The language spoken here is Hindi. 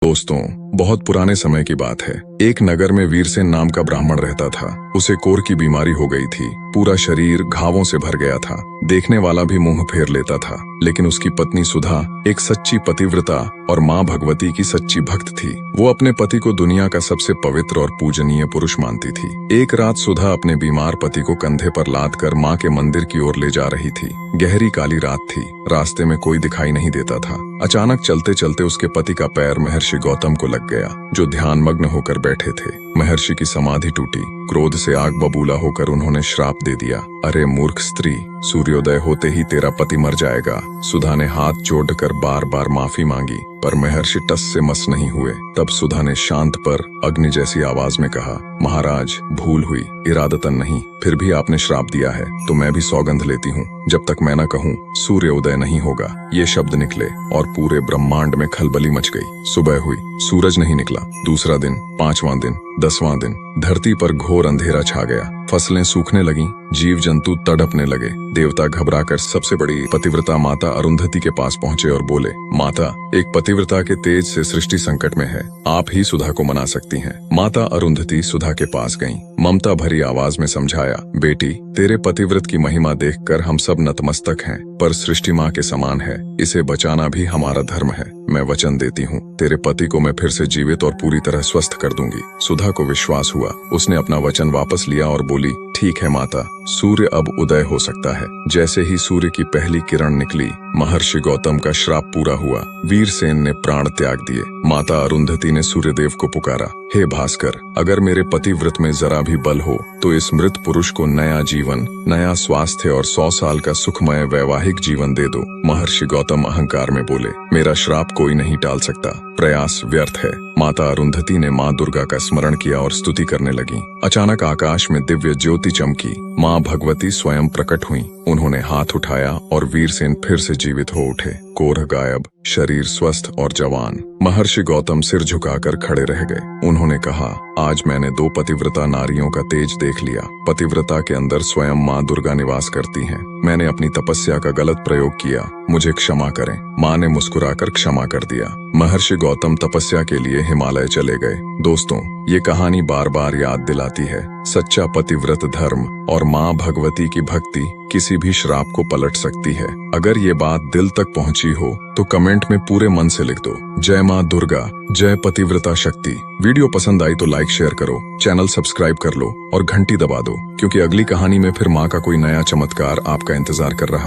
दोस्तों, बहुत पुराने समय की बात है। एक नगर में वीरसेन नाम का ब्राह्मण रहता था। उसे कोर की बीमारी हो गई थी। पूरा शरीर घावों से भर गया था। देखने वाला भी मुंह फेर लेता था। लेकिन उसकी पत्नी सुधा एक सच्ची पतिव्रता और माँ भगवती की सच्ची भक्त थी। वो अपने पति को दुनिया का सबसे पवित्र और पूजनीय पुरुष मानती थी। एक रात सुधा अपने बीमार पति को कंधे पर लाद कर माँ के मंदिर की ओर ले जा रही थी। गहरी काली रात थी। रास्ते में कोई दिखाई नहीं देता था। अचानक चलते चलते उसके पति का पैर महर्षि गौतम को लग गया, जो ध्यान मग्न होकर बैठे थे। महर्षि की समाधि टूटी। क्रोध से आग बबूला होकर उन्होंने श्राप दे दिया, अरे मूर्ख स्त्री, सूर्योदय होते ही तेरा पति मर जाएगा। सुधा ने हाथ जोड़कर बार बार माफी मांगी, पर महर्षि टस से मस नहीं हुए। तब सुधा ने शांत पर अग्नि जैसी आवाज में कहा, महाराज, भूल हुई, इरादतन नहीं। फिर भी आपने श्राप दिया है तो मैं भी सौगंध लेती हूँ, जब तक मैं न कहूँ सूर्योदय नहीं होगा। ये शब्द निकले और पूरे ब्रह्मांड में खलबली मच गई। सुबह हुई, सूरज नहीं निकला। दूसरा दिन, 5वां दिन, 10वां दिन, धरती पर घोर अंधेरा छा गया। फसलें सूखने लगीं, जीव जंतु तड़पने लगे। देवता घबराकर सबसे बड़ी पतिव्रता माता अरुंधति के पास पहुंचे और बोले, माता, एक पतिव्रता के तेज से सृष्टि संकट में है, आप ही सुधा को मना सकती हैं। माता अरुंधति सुधा के पास गईं। ममता भरी आवाज में समझाया, बेटी, तेरे पतिव्रत की महिमा देखकर हम सब नतमस्तक हैं, पर सृष्टि माँ के समान है, इसे बचाना भी हमारा धर्म है। मैं वचन देती हूँ, तेरे पति को मैं फिर से जीवित और पूरी तरह स्वस्थ कर दूंगी। सुधा को विश्वास हुआ। उसने अपना वचन वापस लिया और बोली, ठीक है माता, सूर्य अब उदय हो सकता है। जैसे ही सूर्य की पहली किरण निकली, महर्षि गौतम का श्राप पूरा हुआ। वीरसेन ने प्राण त्याग दिए। माता अरुंधति ने सूर्यदेव को पुकारा, हे भास्कर, अगर मेरे पतिव्रत में जरा भी बल हो तो इस मृत पुरुष को नया जीवन, नया स्वास्थ्य और 100 साल का सुखमय वैवाहिक जीवन दे दो। महर्षि गौतम अहंकार में बोले, मेरा श्राप कोई नहीं टाल सकता, प्रयास व्यर्थ है। माता अरुंधति ने माँ दुर्गा का स्मरण किया और स्तुति करने लगी। अचानक आकाश में दिव्य ज्योति चमकी। माँ भगवती स्वयं प्रकट हुई। उन्होंने हाथ उठाया और वीरसेन फिर से जीवित हो उठे। कोढ़ गायब, शरीर स्वस्थ और जवान। महर्षि गौतम सिर झुकाकर खड़े रह गए। उन्होंने कहा, आज मैंने 2 पतिव्रता नारियों का तेज देख लिया। पतिव्रता के अंदर स्वयं माँ दुर्गा निवास करती हैं। मैंने अपनी तपस्या का गलत प्रयोग किया, मुझे क्षमा करें। माँ ने मुस्कुराकर क्षमा कर दिया। महर्षि गौतम तपस्या के लिए हिमालय चले गए। दोस्तों, ये कहानी बार बार याद दिलाती है, सच्चा पतिव्रत धर्म और माँ भगवती की भक्ति किसी भी श्राप को पलट सकती है। अगर ये बात दिल तक पहुंची हो तो कमेंट में पूरे मन से लिख दो, जय माँ दुर्गा, जय पतिव्रता शक्ति। वीडियो पसंद आई तो लाइक शेयर करो, चैनल सब्सक्राइब कर लो और घंटी दबा दो, क्योंकि अगली कहानी में फिर माँ का कोई नया चमत्कार आपका इंतजार कर रहा है।